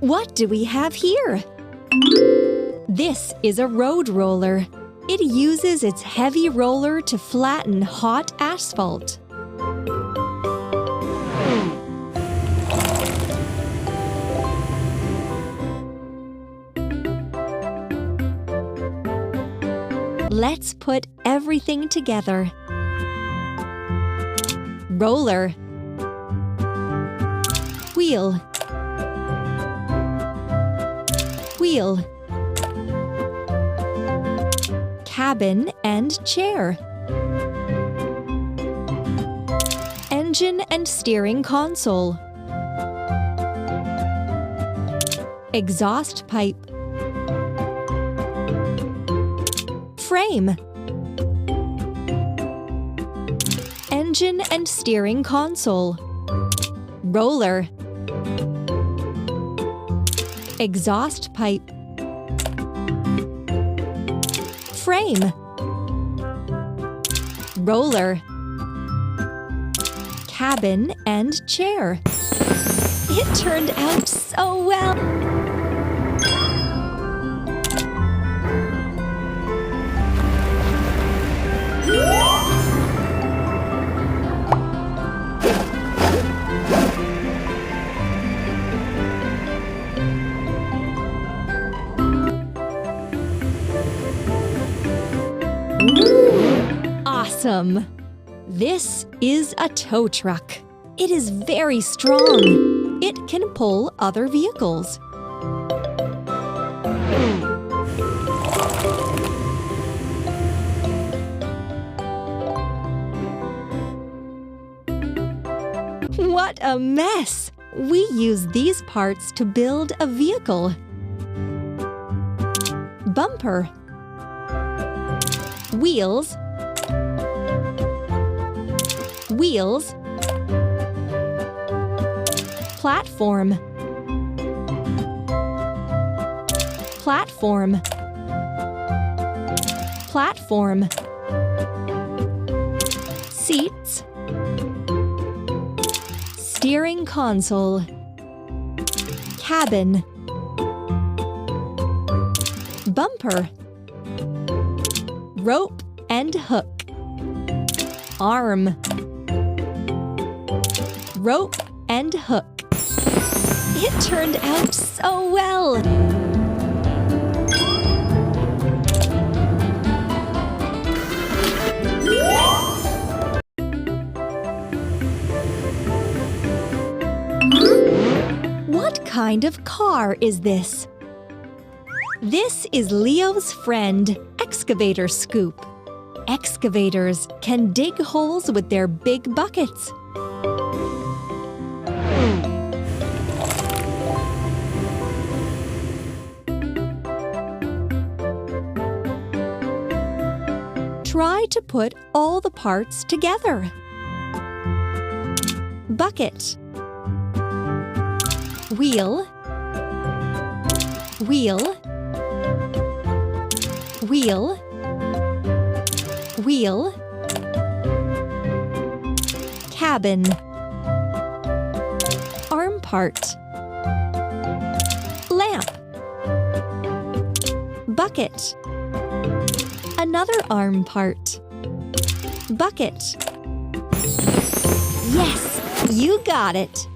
What do we have here? This is a road roller. It uses its heavy roller to flatten hot asphalt. Let's put everything together. Roller, wheel, wheel, cabin and chair, engine and steering console, exhaust pipe, frame, engine and steering console, roller, exhaust pipe, frame, roller, cabin and chair. It turned out so well! Awesome! This is a tow truck. It is very strong. It can pull other vehicles. What a mess! We use these parts to build a vehicle. Bumper, wheels, wheels, platform, platform, platform, seats, steering console, cabin, bumper, rope and hook, arm, rope and hook. It turned out so well! What kind of car is this? This is Leo's friend, Excavator Scoop. Excavators can dig holes with their big buckets. Try to put all the parts together. Bucket, wheel, wheel, wheel, wheel, cabin, arm part, lamp, bucket, another arm part, bucket. Yes, you got it!